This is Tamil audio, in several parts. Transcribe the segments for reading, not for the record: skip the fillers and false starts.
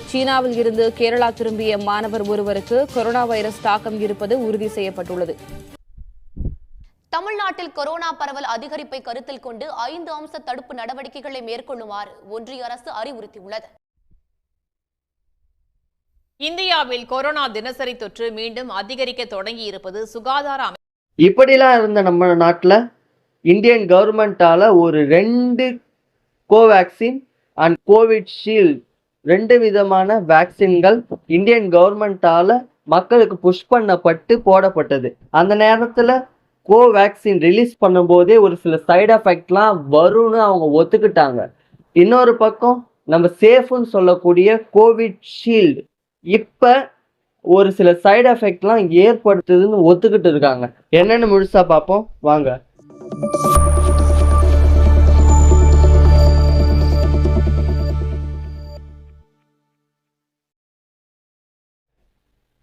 சீனாவில் இருந்து கேரளா திரும்பிய மாணவர் ஒருவருக்கு கொரோனா வைரஸ் தாக்கம் இருப்பது உறுதி செய்யப்பட்டுள்ளது. தமிழ்நாட்டில் கொரோனா பரவல் அதிகரிப்பை கருத்தில் கொண்டு 5 அம்ச தடுப்பு நடவடிக்கைகளை மேற்கொள்ளுமாறு ஒன்றிய அரசு அறிவுறுத்தியுள்ளது. இந்தியாவில் கொரோனா தினசரி தொற்று மீண்டும் அதிகரிக்க தொடங்கியிருப்பது சுகாதார இப்படிலாம் இருந்த நம்ம நாட்டில் இந்தியன் கவர்மெண்டால ஒரு 2 கோவேக்சின் அண்ட் கோவிட்ஷீல்டு 2 விதமான வேக்சின்கள் இந்தியன் கவர்மெண்டால மக்களுக்கு புஷ் பண்ணப்பட்டு போடப்பட்டது. அந்த நேரத்தில் கோவேக்சின் ரிலீஸ் பண்ணும்போதே ஒரு சில சைடு எஃபெக்ட்லாம் வரும்னு அவங்க ஒத்துக்கிட்டாங்க. இன்னொரு பக்கம் நம்ம சேஃப்னு சொல்லக்கூடிய கோவிட்ஷீல்டு இப்போ ஒரு சில சைடு எஃபெக்ட்லாம் ஏற்படுத்துதுன்னு ஒத்துக்கிட்டு இருக்காங்க. என்னென்னு முழுசா பார்ப்போம் வாங்க.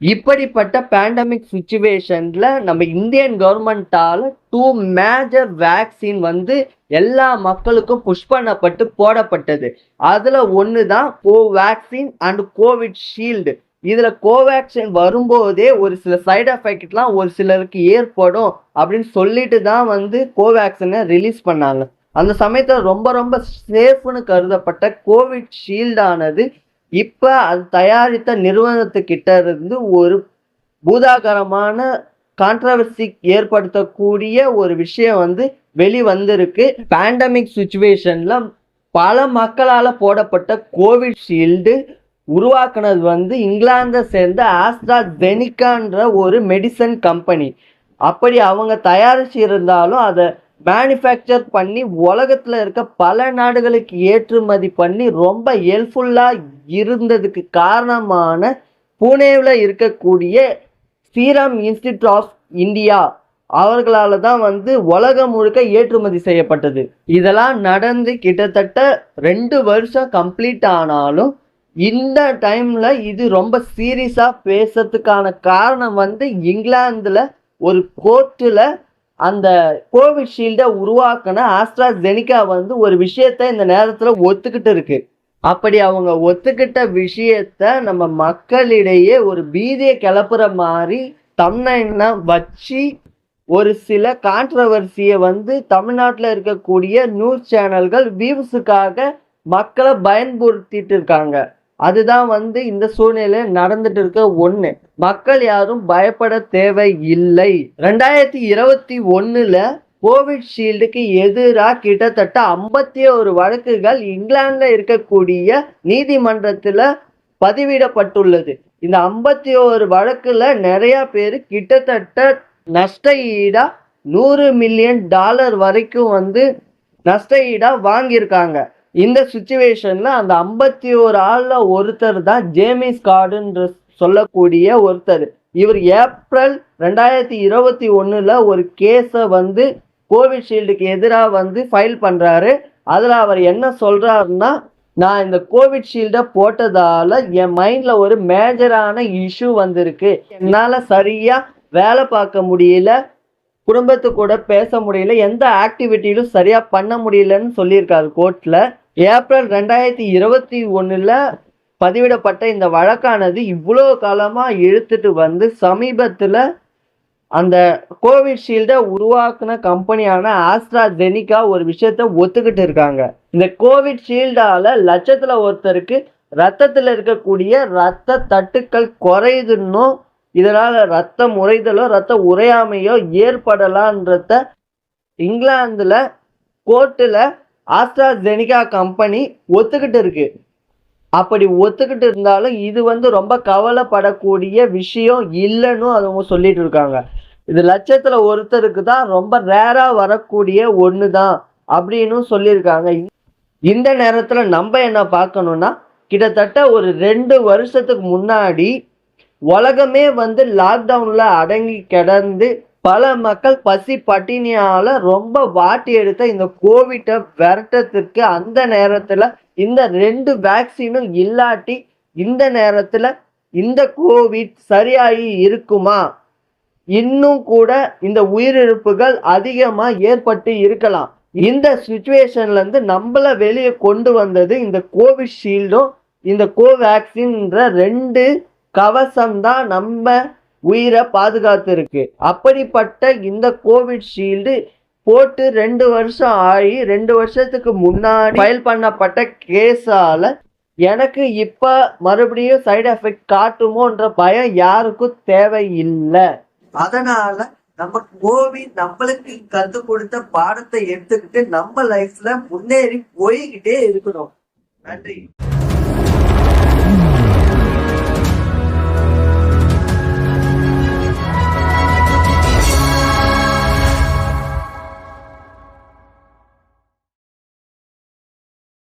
இப்படிப்பட்ட பேண்டமிக் சுச்சுவேஷன்ல நம்ம இந்தியன் கவர்மெண்டால 2 மேஜர் வேக்சின் எல்லா மக்களுக்கும் புஷ் பண்ணப்பட்டு போடப்பட்டது. அதுல ஒன்று தான் கோவேக்சின் அண்ட் கோவிட்ஷீல்டு. இதுல கோவேக்சின் வரும்போதே ஒரு சில சைடு எஃபெக்ட்லாம் ஒரு சிலருக்கு ஏற்படும் அப்படின்னு சொல்லிட்டு தான் கோவேக்சினை ரிலீஸ் பண்ணாங்க. அந்த சமயத்தில் ரொம்ப ரொம்ப சேஃப்னு கருதப்பட்ட கோவிட்ஷீல்டானது இப்போ அது தயாரித்த நிறுவனத்துக்கிட்ட இருந்து ஒரு பூதாகரமான கான்ட்ரவர்சி ஏற்படுத்தக்கூடிய ஒரு விஷயம் வெளிவந்திருக்கு. பேண்டமிக் சுச்சுவேஷன்ல பல மக்களால் போடப்பட்ட கோவிட்ஷீல்டு உருவாக்குனது இங்கிலாந்தை சேர்ந்த ஆஸ்ட்ராஜெனிகான்ற ஒரு மெடிசன் கம்பெனி. அப்படி அவங்க தயாரிச்சு இருந்தாலும் அதை மேனுஃபேக்சர் பண்ணி உலகத்தில் இருக்க பல நாடுகளுக்கு ஏற்றுமதி பண்ணி ரொம்ப ஹெல்ப்ஃபுல்லாக இருந்ததுக்கு காரணமான புனேவில் இருக்கக்கூடிய சீரம் இன்ஸ்டிடியூட் ஆஃப் இந்தியா அவர்களால் தான் உலகம் முழுக்க ஏற்றுமதி செய்யப்பட்டது. இதெல்லாம் நடந்து கிட்டத்தட்ட 2 வருஷம் கம்ப்ளீட் ஆனாலும் இந்த டைமில் இது ரொம்ப சீரியஸாக பேசுறதுக்கான காரணம் இங்கிலாந்தில் ஒரு கோர்ட்டில் அந்த கோவிட்ஷீல்டை உருவாக்கின ஆஸ்ட்ராஜெனிகா ஒரு விஷயத்த இந்த நேரத்தில் ஒத்துக்கிட்டு இருக்கு. அப்படி அவங்க ஒத்துக்கிட்ட விஷயத்த நம்ம மக்களிடையே ஒரு பீதியை கிளப்புற மாதிரி தம்ப்நெயில்னா வச்சு ஒரு சில கான்ட்ரவர்சியை தமிழ்நாட்டில் இருக்கக்கூடிய நியூஸ் சேனல்கள் வியூஸுக்காக மக்களை பயன்படுத்திட்டு இருக்காங்க. அதுதான் இந்த சூழ்நிலையில் நடந்துட்டு இருக்க ஒன்று. மக்கள் யாரும் பயப்பட தேவையில்லை. 2021 கோவிட்ஷீல்டுக்கு எதிராக கிட்டத்தட்ட 51 வழக்குகள் இங்கிலாந்தில் இருக்கக்கூடிய நீதிமன்றத்தில் பதிவிடப்பட்டுள்ளது. இந்த 51 வழக்குல நிறைய பேர் கிட்டத்தட்ட நஷ்ட ஈடா $100 மில்லியன் வரைக்கும் நஷ்ட ஈடா வாங்கியிருக்காங்க. இந்த சுச்சுவேஷன்ல அந்த 51 ஆள்ல ஒருத்தர் தான் ஜேமிஸ் கார்டுன்ற சொல்லக்கூடிய ஒருத்தர். இவர் ஏப்ரல் 2021 ஒரு கேஸை கோவிட்ஷீல்டுக்கு எதிராக ஃபைல் பண்றாரு. அதுல அவர் என்ன சொல்றாருன்னா, நான் இந்த கோவிட்ஷீல்டை போட்டதால என் மைண்ட்ல ஒரு மேஜரான இஷ்யூ வந்திருக்கு. என்னால சரியா வேலை பார்க்க முடியல, குடும்பத்து கூட பேச முடியல, எந்த ஆக்டிவிட்டியிலும் சரியா பண்ண முடியலன்னு சொல்லியிருக்காரு கோர்ட்ல. ஏப்ரல் 2021 பதிவிடப்பட்ட இந்த வழக்கானது இவ்வளோ காலமாக இழுத்துட்டு சமீபத்தில் அந்த கோவிட்ஷீல்டை உருவாக்குன கம்பெனியான ஆஸ்ட்ராஜெனிகா ஒரு விஷயத்த ஒத்துக்கிட்டு இருக்காங்க. இந்த கோவிட்ஷீல்டால லட்சத்தில் ஒருத்தருக்கு ரத்தத்தில் இருக்கக்கூடிய இரத்த தட்டுக்கள் குறையுதுன்னும் இதனால் ரத்தம் உறைதலோ ரத்த உறையாமையோ ஏற்படலான்றத இங்கிலாந்தில் கோர்ட்டில் ஆஸ்ட்ராஜெனிகா கம்பெனி ஒத்துக்கிட்டு இருக்கு. அப்படி ஒத்துக்கிட்டு இருந்தாலும் இது ரொம்ப கவலைப்படக்கூடிய விஷயம் இல்லைன்னு அவங்க சொல்லிட்டு இருக்காங்க. இது லட்சத்தில் ஒருத்தருக்கு தான் ரொம்ப ரேராக வரக்கூடிய ஒன்று தான் அப்படின்னு சொல்லியிருக்காங்க. இந்த நேரத்தில் நம்ம என்ன பார்க்கணும்னா, கிட்டத்தட்ட ஒரு 2 வருஷத்துக்கு முன்னாடி உலகமே லாக்டவுனில் அடங்கி கிடந்து பல மக்கள் பசி பட்டினியால் ரொம்ப வாட்டி எடுத்த இந்த கோவிட்டை விரட்டத்துக்கு அந்த நேரத்தில் இந்த 2 வேக்சினும் இல்லாட்டி இந்த நேரத்தில் இந்த கோவிட் சரியாகி இருக்குமா, இன்னும் கூட இந்த உயிரிழப்புகள் அதிகமாக ஏற்பட்டு இருக்கலாம். இந்த சுச்சுவேஷன்லேருந்து நம்மளை வெளியே கொண்டு வந்தது இந்த கோவிட்ஷீல்டும் இந்த கோவேக்சின்ற 2 கவசம் தான் நம்ம உயிரை பாதுகாத்து இருக்கு. அப்படிப்பட்ட இந்த கோவிஷீல்டு போட்டு 2 வருஷம் ஆகி 2 வருஷத்துக்கு முன்னாடி ஃபைல் பண்ணப்பட்ட கேஸால எனக்கு இப்ப மறுபடியும் சைடு எஃபெக்ட் காட்டுமோன்ற பயம் யாருக்கும் தேவையில்லை. அதனால நம்ம கோவிட் நம்மளுக்கு கத்து கொடுத்த பாடத்தை எடுத்துக்கிட்டு நம்ம லைஃப்ல முன்னேறி போய்கிட்டே இருக்கணும். நன்றி.